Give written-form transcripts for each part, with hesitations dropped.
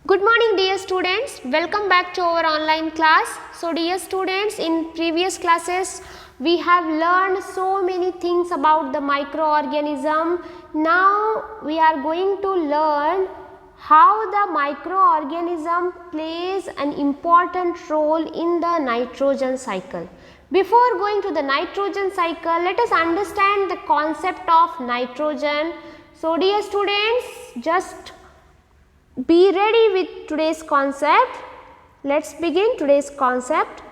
Good morning dear students, welcome back to our online class. So dear students, in previous classes we have learned so many things about the microorganism. Now we are going to learn how the microorganism plays an important role in the nitrogen cycle. Before going to the nitrogen cycle, let us understand the concept of nitrogen. So dear students, just be ready with today's concept. Let's begin today's concept.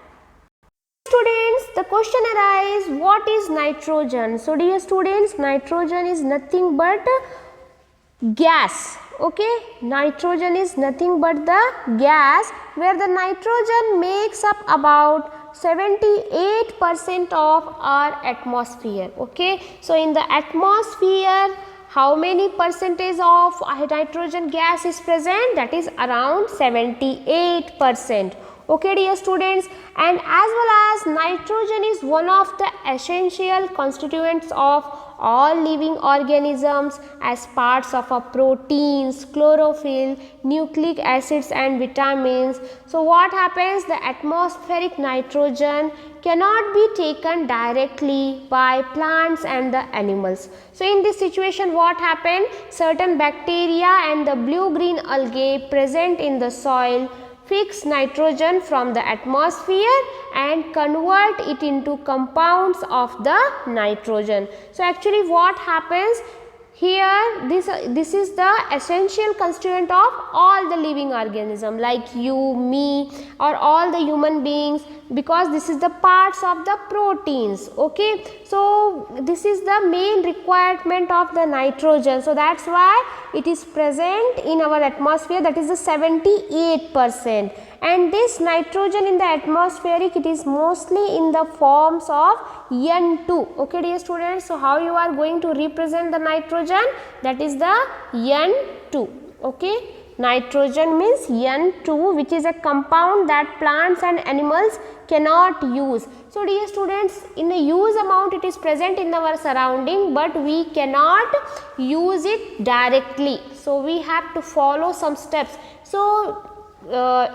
Students, the question arises, what is nitrogen? So dear students, nitrogen is nothing but gas. Okay, nitrogen is nothing but the gas where the nitrogen makes up about 78% of our atmosphere. Okay, so in the atmosphere, how many percentage of nitrogen gas is present? That is around 78%. Okay dear students, and as well as nitrogen is one of the essential constituents of all living organisms as parts of our proteins, chlorophyll, nucleic acids and vitamins. So what happens? The atmospheric nitrogen cannot be taken directly by plants and the animals. So in this situation what happened? Certain bacteria and the blue-green algae present in the soil fix nitrogen from the atmosphere and convert it into compounds of the nitrogen. So actually what happens here, this is the essential constituent of all the living organism like you, me or all the human beings, because this is the parts of the proteins. Okay, so this is the main requirement of the nitrogen. So that's why it is present in our atmosphere, that is the 78%. And this nitrogen in the atmospheric, it is mostly in the forms of N2. Okay dear students, so how you are going to represent the nitrogen? That is the N2. Okay, nitrogen means N2, which is a compound that plants and animals cannot use. So dear students, in a huge amount it is present in our surrounding, but we cannot use it directly. So we have to follow some steps. So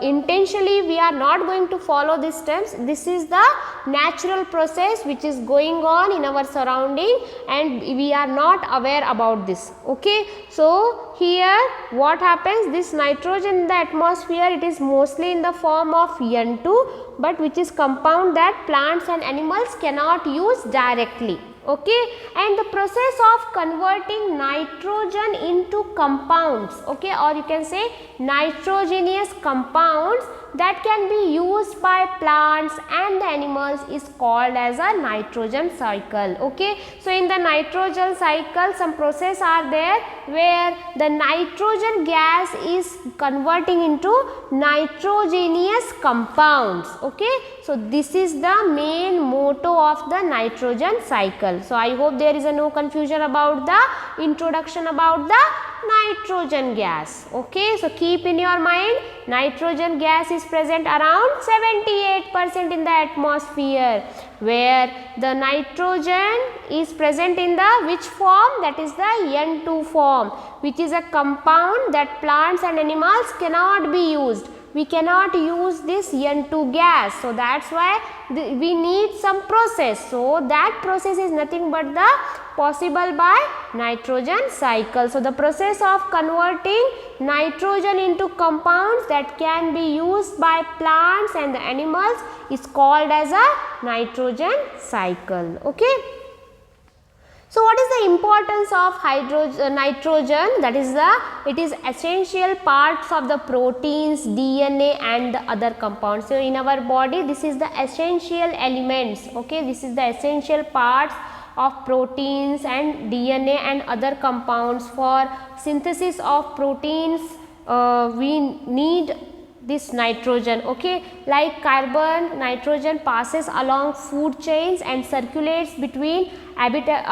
intentionally we are not going to follow these steps. This is the natural process which is going on in our surrounding and we are not aware about this. Okay, so here what happens, this nitrogen in the atmosphere, it is mostly in the form of N2, but which is compound that plants and animals cannot use directly. Okay, and the process of converting nitrogen into compounds, okay, or you can say nitrogenous compounds that can be used by plants and the animals is called as a nitrogen cycle. Okay, so in the nitrogen cycle some process are there where the nitrogen gas is converting into nitrogenous compounds. Okay, so this is the main motto of the nitrogen cycle. So I hope there is no confusion about the introduction about the nitrogen gas. Okay, so keep in your mind, nitrogen gas is present around 78% in the atmosphere, where the nitrogen is present in the which form? That is the N2 form, which is a compound that plants and animals cannot be used. We cannot use this N2 gas, so that's why we need some process. So that process is nothing but the possible by nitrogen cycle. So the process of converting nitrogen into compounds that can be used by plants and the animals is called as a nitrogen cycle. Okay. So what is the importance of nitrogen? That is it is essential parts of the proteins, DNA and the other compounds. So in our body this is the essential elements. Okay, this is the essential parts of proteins and DNA and other compounds. For synthesis of proteins we need this nitrogen. Okay, like carbon, nitrogen passes along food chains and circulates between abiotic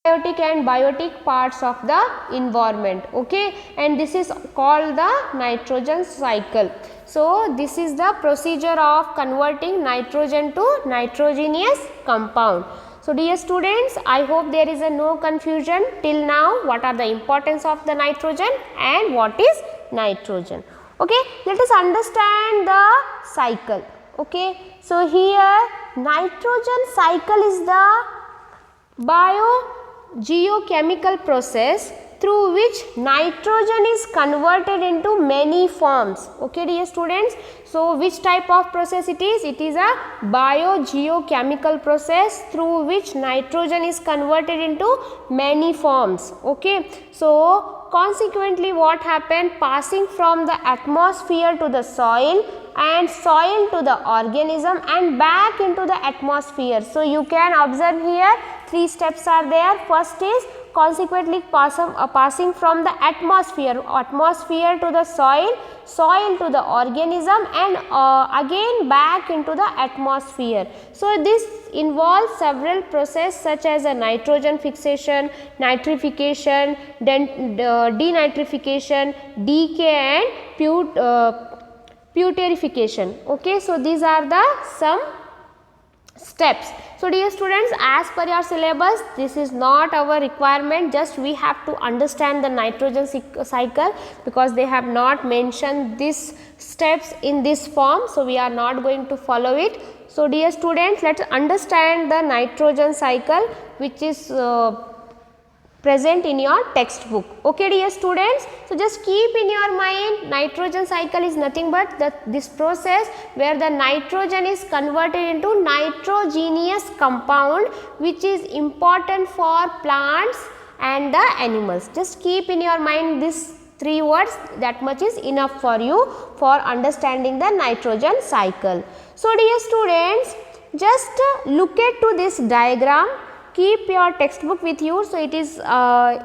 and biotic parts of the environment. Okay, and this is called the nitrogen cycle. So this is the procedure of converting nitrogen to nitrogenous compound. So dear students, I hope there is a no confusion till now what are the importance of the nitrogen and what is nitrogen. Okay, let us understand the cycle. Okay, so here nitrogen cycle is the biogeochemical process through which nitrogen is converted into many forms. Okay dear students, so which type of process it is? It is a biogeochemical process through which nitrogen is converted into many forms. Okay, so consequently what happened? Passing from the atmosphere to the soil and soil to the organism and back into the atmosphere. So you can observe here 3 steps are there. First is consequently passing from the atmosphere to the soil to the organism and again back into the atmosphere. So this involves several processes such as a nitrogen fixation, nitrification, denitrification, decay and putrefaction. Okay, so these are the some steps. So dear students, as per your syllabus, this is not our requirement, just we have to understand the nitrogen cycle because they have not mentioned these steps in this form. So we are not going to follow it. So dear students, let us understand the nitrogen cycle which is present in your textbook. Okay dear students, so just keep in your mind nitrogen cycle is nothing but this process where the nitrogen is converted into nitrogenous compound which is important for plants and the animals. Just keep in your mind these 3 words, that much is enough for you for understanding the nitrogen cycle. So dear students, just look at to this diagram. Keep your textbook with you, so it is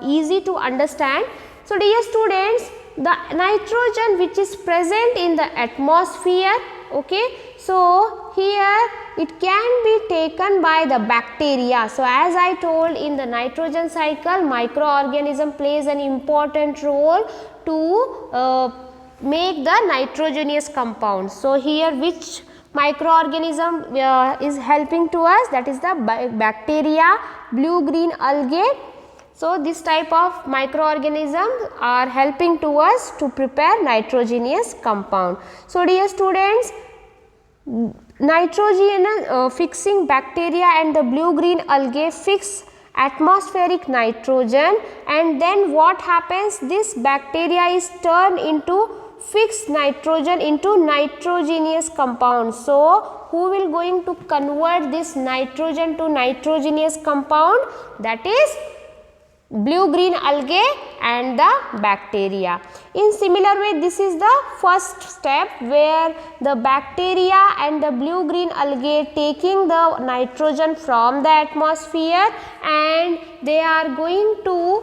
easy to understand. So dear students, the nitrogen which is present in the atmosphere, okay, so here it can be taken by the bacteria. So as I told, in the nitrogen cycle microorganism plays an important role to make the nitrogenous compounds. So here which microorganism is helping to us, that is the bacteria, blue green algae. So this type of microorganisms are helping to us to prepare nitrogenous compound. So dear students, nitrogen fixing bacteria and the blue green algae fix atmospheric nitrogen, and then what happens, this bacteria is turned into fixed nitrogen into nitrogenous compound. So who will going to convert this nitrogen to nitrogenous compound? That is blue green algae and the bacteria. In similar way, this is the first step where the bacteria and the blue green algae taking the nitrogen from the atmosphere and they are going to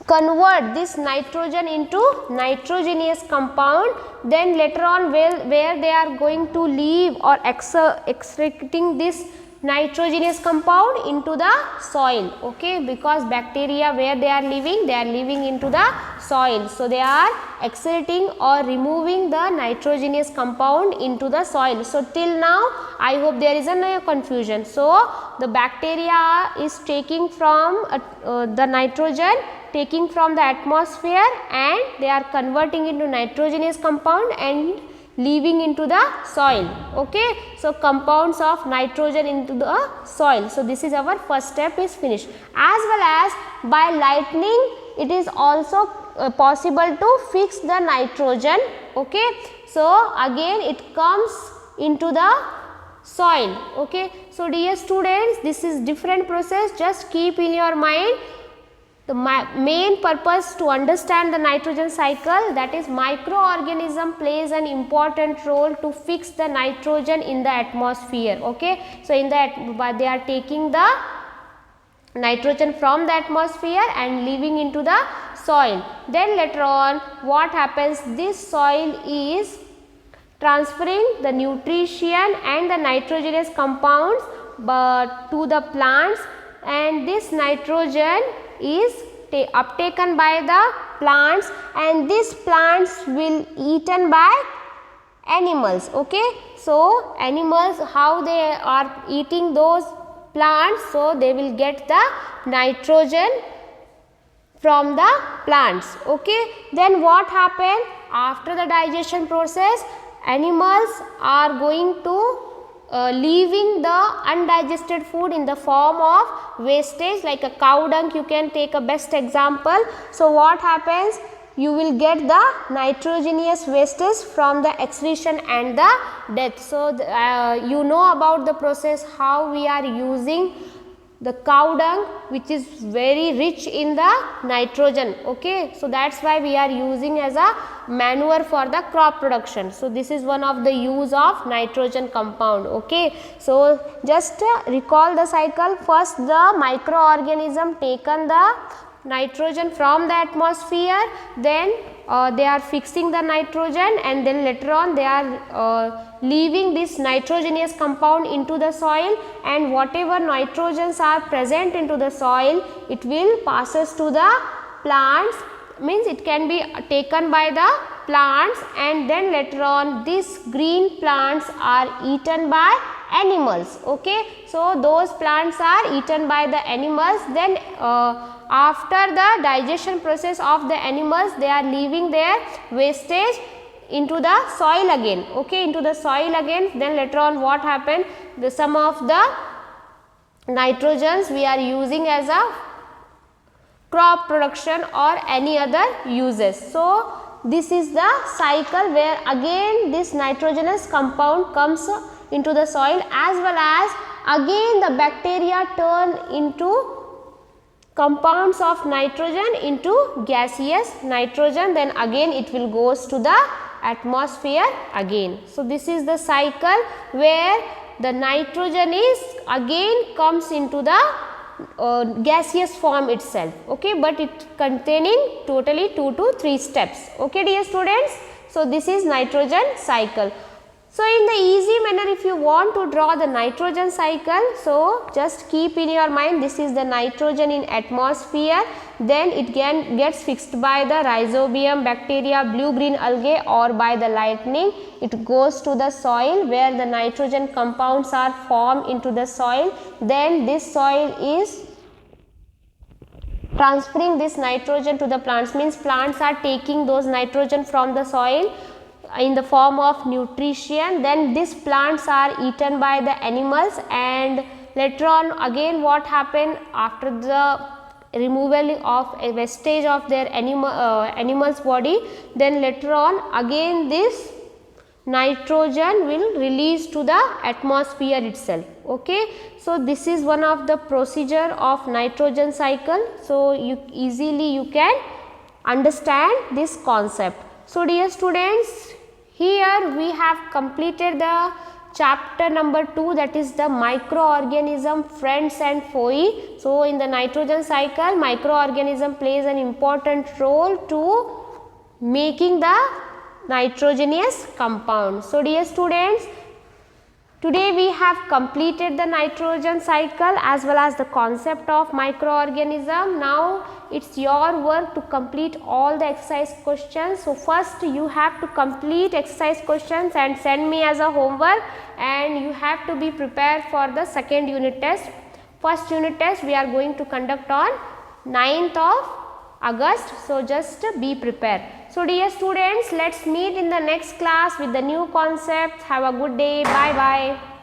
convert this nitrogen into nitrogenous compound. Then later on where they are going to leave or extracting this nitrogenous compound into the soil, okay, because bacteria where they are living into the soil. So they are exerting or removing the nitrogenous compound into the soil. So till now I hope there is no confusion. So the bacteria is taking from the nitrogen, taking from the atmosphere, and they are converting into nitrogenous compound and leaving into the soil. Okay, so compounds of nitrogen into the soil. So this is our first step is finished. As well as by lightning it is also possible to fix the nitrogen. Okay, so again it comes into the soil. Okay, so dear students, this is different process, just keep in your mind. The main purpose to understand the nitrogen cycle, that is microorganism plays an important role to fix the nitrogen in the atmosphere. Okay, so in that they are taking the nitrogen from the atmosphere and leaving into the soil. Then later on what happens, this soil is transferring the nutrition and the nitrogenous compounds to the plants, and this nitrogen is uptaken by the plants, and these plants will eaten by animals. Okay, so animals, how they are eating those plants, so they will get the nitrogen from the plants. Okay, then what happened after the digestion process? Animals are going to leaving the undigested food in the form of wastage, like a cow dung you can take a best example. So what happens? You will get the nitrogenous wastage from the excretion and the death. So you know about the process how we are using the cow dung, which is very rich in the nitrogen. Okay, so that's why we are using as a manure for the crop production. So this is one of the use of nitrogen compound. Okay, so just recall the cycle. First the microorganism taken the nitrogen from the atmosphere, then they are fixing the nitrogen, and then later on they are leaving this nitrogenous compound into the soil, and whatever nitrogens are present into the soil, it will passes to the plants, means it can be taken by the plants, and then later on these green plants are eaten by animals. Okay, so those plants are eaten by the animals. Then after the digestion process of the animals, they are leaving their wastage into the soil again. Okay, into the soil again. Then later on what happened? The some of the nitrogens we are using as a crop production or any other uses. So this is the cycle where again this nitrogenous compound comes into the soil, as well as again the bacteria turn into compounds of nitrogen into gaseous nitrogen, then again it will goes to the atmosphere again. So this is the cycle where the nitrogen is again comes into the gaseous form itself. Okay, but it containing totally 2 to 3 steps. Okay, dear students, so this is nitrogen cycle. So in the easy manner, if you want to draw the nitrogen cycle, so just keep in your mind, this is the nitrogen in atmosphere, then it gets fixed by the rhizobium bacteria, blue green algae, or by the lightning. It goes to the soil where the nitrogen compounds are formed into the soil. Then this soil is transferring this nitrogen to the plants, means plants are taking those nitrogen from the soil in the form of nutrition. Then these plants are eaten by the animals, and later on again what happened after the removal of a wastage of their animal's body, then later on again this nitrogen will release to the atmosphere itself. Okay, so this is one of the procedure of nitrogen cycle. So you can understand this concept. So dear students, here we have completed the chapter number 2, that is the microorganism, friends and foe. So in the nitrogen cycle, microorganism plays an important role to making the nitrogenous compound. So dear students, today we have completed the nitrogen cycle as well as the concept of microorganism. Now it's your work to complete all the exercise questions. So first you have to complete exercise questions and send me as a homework, and you have to be prepared for the second unit test. First unit test we are going to conduct on 9th of August. So just be prepared. So dear students, let's meet in the next class with the new concepts. Have a good day. Bye bye.